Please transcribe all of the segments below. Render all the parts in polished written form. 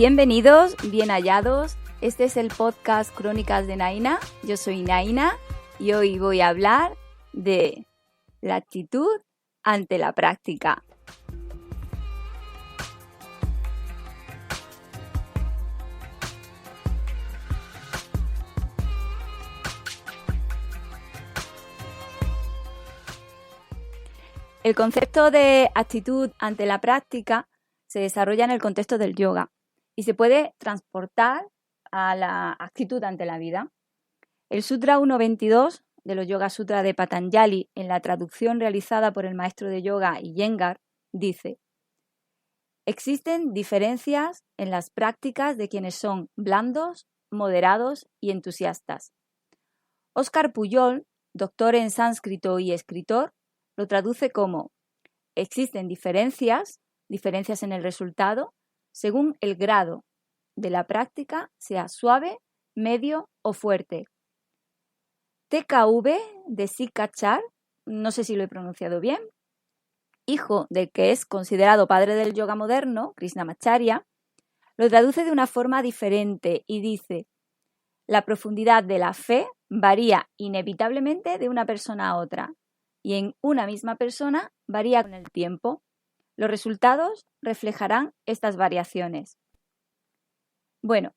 Bienvenidos, bien hallados. Este es el podcast Crónicas de Naina. Yo soy Naina y hoy voy a hablar de la actitud ante la práctica. El concepto de actitud ante la práctica se desarrolla en el contexto del yoga y se puede transportar a la actitud ante la vida. El Sutra 1.22 de los Yoga Sutra de Patanjali, en la traducción realizada por el maestro de yoga Iyengar, dice: existen diferencias en las prácticas de quienes son blandos, moderados y entusiastas. Óscar Pujol, doctor en sánscrito y escritor, lo traduce como: existen diferencias en el resultado según el grado de la práctica, sea suave, medio o fuerte. TKV de Sikachar, no sé si lo he pronunciado bien, hijo del que es considerado padre del yoga moderno, Krishnamacharya, lo traduce de una forma diferente y dice: la profundidad de la fe varía inevitablemente de una persona a otra y en una misma persona varía con el tiempo. Los resultados reflejarán estas variaciones. Bueno,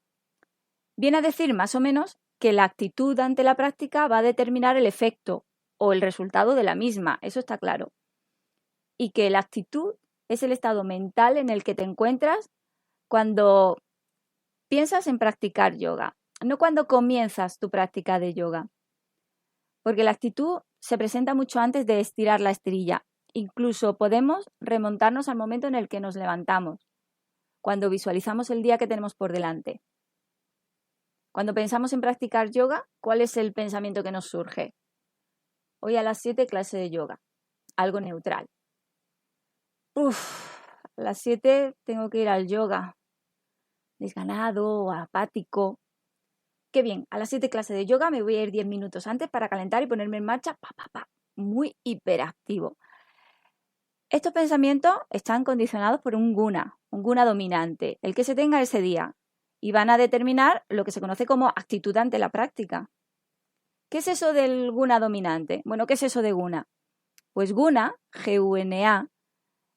viene a decir más o menos que la actitud ante la práctica va a determinar el efecto o el resultado de la misma, eso está claro. Y que la actitud es el estado mental en el que te encuentras cuando piensas en practicar yoga, no cuando comienzas tu práctica de yoga. Porque la actitud se presenta mucho antes de estirar la esterilla. Incluso podemos remontarnos al momento en el que nos levantamos, cuando visualizamos el día que tenemos por delante. Cuando pensamos en practicar yoga, ¿cuál es el pensamiento que nos surge? Hoy a las 7 clase de yoga, algo neutral. A las 7 tengo que ir al yoga, desganado, apático. Qué bien, a las 7 clase de yoga me voy a ir 10 minutos antes para calentar y ponerme en marcha, muy hiperactivo. Estos pensamientos están condicionados por un guna dominante, el que se tenga ese día, y van a determinar lo que se conoce como actitud ante la práctica. ¿Qué es eso del guna dominante? Bueno, ¿qué es eso de guna? Pues guna, G-U-N-A,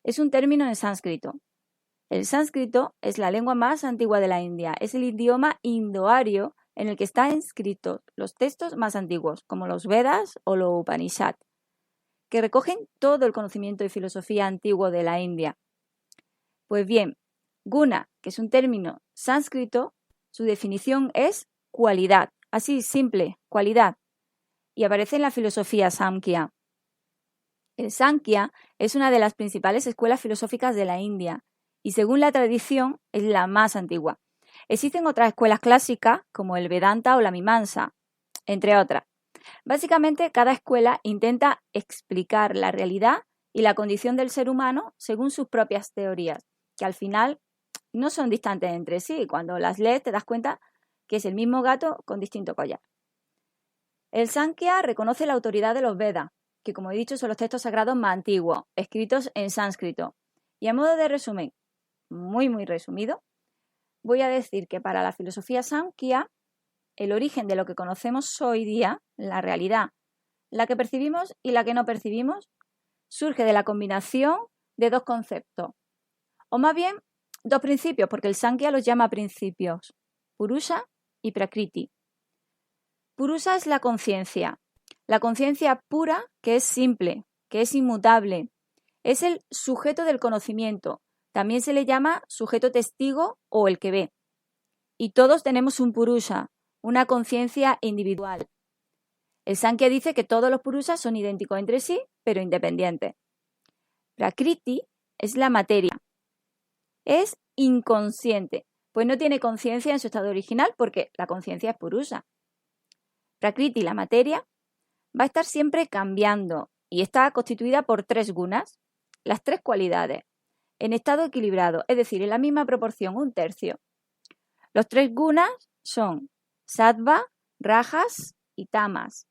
es un término en sánscrito. El sánscrito es la lengua más antigua de la India, es el idioma indoario en el que están escritos los textos más antiguos, como los Vedas o los Upanishad, que recogen todo el conocimiento y filosofía antiguo de la India. Pues bien, guna, que es un término sánscrito, su definición es cualidad, así simple, cualidad, y aparece en la filosofía Samkhya. El Samkhya es una de las principales escuelas filosóficas de la India y según la tradición es la más antigua. Existen otras escuelas clásicas como el Vedanta o la Mimamsa, entre otras. Básicamente, cada escuela intenta explicar la realidad y la condición del ser humano según sus propias teorías, que al final no son distantes entre sí. Cuando las lees te das cuenta que es el mismo gato con distinto collar. El Samkhya reconoce la autoridad de los Vedas, que como he dicho son los textos sagrados más antiguos, escritos en sánscrito. Y a modo de resumen, muy resumido, voy a decir que para la filosofía Samkhya, el origen de lo que conocemos hoy día, la realidad, la que percibimos y la que no percibimos, surge de la combinación de dos conceptos, o más bien dos principios, porque el Samkhya los llama principios, Purusha y Prakriti. Purusha es la conciencia pura, que es simple, que es inmutable, es el sujeto del conocimiento, también se le llama sujeto testigo o el que ve. Y todos tenemos un Purusha, una conciencia individual. El Samkhya dice que todos los Purushas son idénticos entre sí, pero independientes. Prakriti es la materia. Es inconsciente, pues no tiene conciencia en su estado original porque la conciencia es Purusha. Prakriti, la materia, va a estar siempre cambiando y está constituida por 3 gunas, las 3 cualidades, en estado equilibrado, es decir, en la misma proporción, 1/3. Los 3 gunas son Sattva, Rajas y Tamas.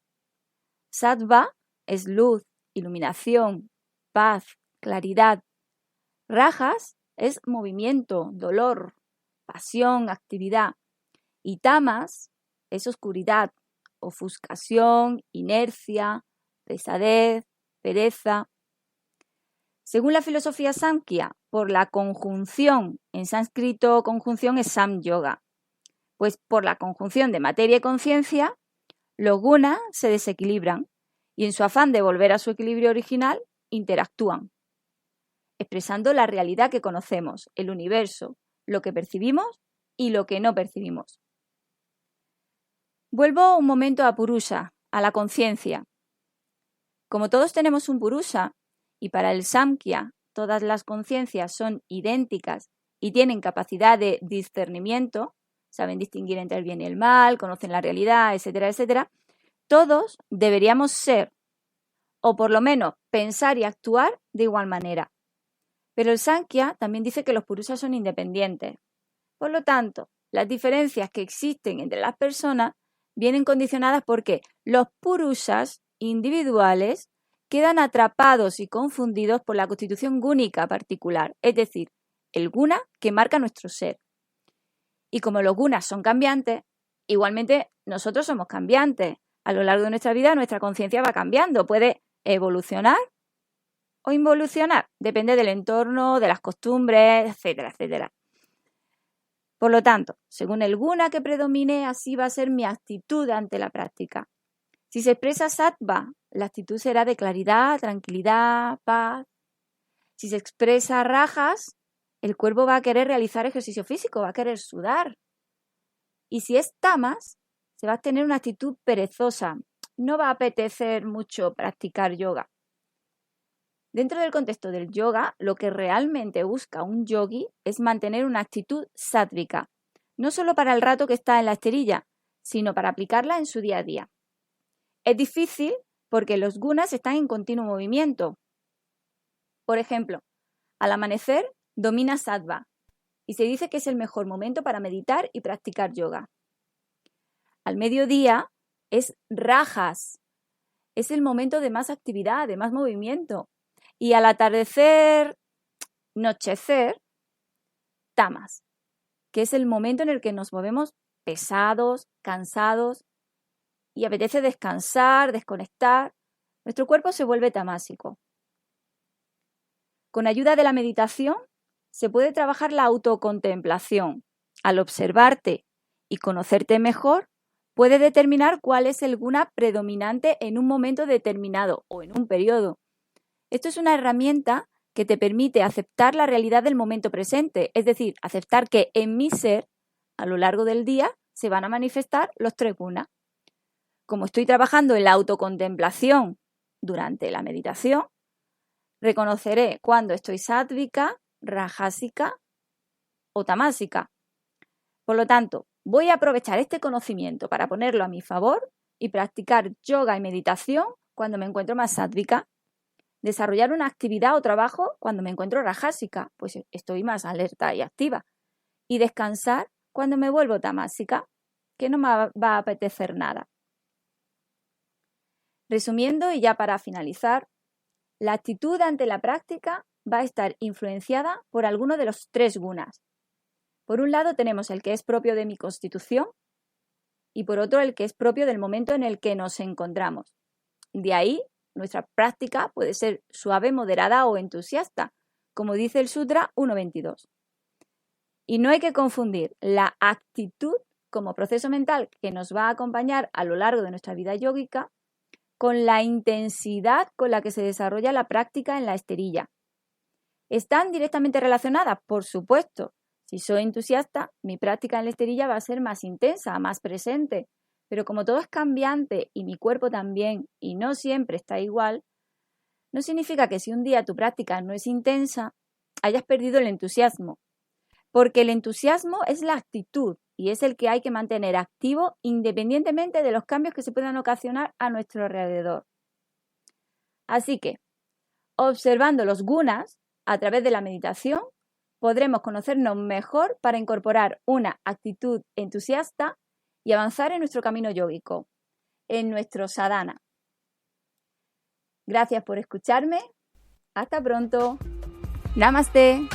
Sattva es luz, iluminación, paz, claridad. Rajas es movimiento, dolor, pasión, actividad. Y tamas es oscuridad, ofuscación, inercia, pesadez, pereza. Según la filosofía Samkhya, por la conjunción, en sánscrito conjunción es Sam-yoga, pues por la conjunción de materia y conciencia, los gunas se desequilibran y en su afán de volver a su equilibrio original, interactúan, expresando la realidad que conocemos, el universo, lo que percibimos y lo que no percibimos. Vuelvo un momento a Purusha, a la conciencia. Como todos tenemos un Purusha, y para el Samkhya todas las conciencias son idénticas y tienen capacidad de discernimiento, saben distinguir entre el bien y el mal, conocen la realidad, etcétera, etcétera, todos deberíamos ser, o por lo menos pensar y actuar de igual manera. Pero el Samkhya también dice que los Purushas son independientes. Por lo tanto, las diferencias que existen entre las personas vienen condicionadas porque los Purushas individuales quedan atrapados y confundidos por la constitución gúnica particular, es decir, el guna que marca nuestro ser. Y como los gunas son cambiantes, igualmente nosotros somos cambiantes. A lo largo de nuestra vida nuestra conciencia va cambiando, puede evolucionar o involucionar, depende del entorno, de las costumbres, etcétera, etcétera. Por lo tanto, según el guna que predomine, así va a ser mi actitud ante la práctica. Si se expresa sattva, la actitud será de claridad, tranquilidad, paz. Si se expresa rajas, el cuerpo va a querer realizar ejercicio físico, va a querer sudar. Y si es tamas, se va a tener una actitud perezosa, no va a apetecer mucho practicar yoga. Dentro del contexto del yoga, lo que realmente busca un yogi es mantener una actitud sátvica, no solo para el rato que está en la esterilla, sino para aplicarla en su día a día. Es difícil porque los gunas están en continuo movimiento. Por ejemplo, al amanecer domina sattva y se dice que es el mejor momento para meditar y practicar yoga. Al mediodía es rajas, es el momento de más actividad, de más movimiento. Y al atardecer, nochecer, tamas, que es el momento en el que nos movemos pesados, cansados y apetece descansar, desconectar. Nuestro cuerpo se vuelve tamásico. Con ayuda de la meditación se puede trabajar la autocontemplación. Al observarte y conocerte mejor, puedes determinar cuál es el guna predominante en un momento determinado o en un periodo. Esto es una herramienta que te permite aceptar la realidad del momento presente, es decir, aceptar que en mi ser, a lo largo del día, se van a manifestar los tres gunas. Como estoy trabajando en la autocontemplación durante la meditación, reconoceré cuando estoy sátvica, rajásica o tamásica. Por lo tanto, voy a aprovechar este conocimiento para ponerlo a mi favor y practicar yoga y meditación cuando me encuentro más sátvica. Desarrollar una actividad o trabajo cuando me encuentro rajásica, pues estoy más alerta y activa. Y descansar cuando me vuelvo tamásica, que no me va a apetecer nada. Resumiendo y ya para finalizar, la actitud ante la práctica va a estar influenciada por alguno de los tres gunas. Por un lado tenemos el que es propio de mi constitución y por otro el que es propio del momento en el que nos encontramos. De ahí nuestra práctica puede ser suave, moderada o entusiasta, como dice el Sutra 1.22. Y no hay que confundir la actitud como proceso mental que nos va a acompañar a lo largo de nuestra vida yógica con la intensidad con la que se desarrolla la práctica en la esterilla. ¿Están directamente relacionadas? Por supuesto. Si soy entusiasta, mi práctica en la esterilla va a ser más intensa, más presente. Pero como todo es cambiante y mi cuerpo también, y no siempre está igual, no significa que si un día tu práctica no es intensa, hayas perdido el entusiasmo. Porque el entusiasmo es la actitud y es el que hay que mantener activo independientemente de los cambios que se puedan ocasionar a nuestro alrededor. Así que, observando los gunas a través de la meditación, podremos conocernos mejor para incorporar una actitud entusiasta y avanzar en nuestro camino yógico, en nuestro sadhana. Gracias por escucharme. Hasta pronto. Namaste.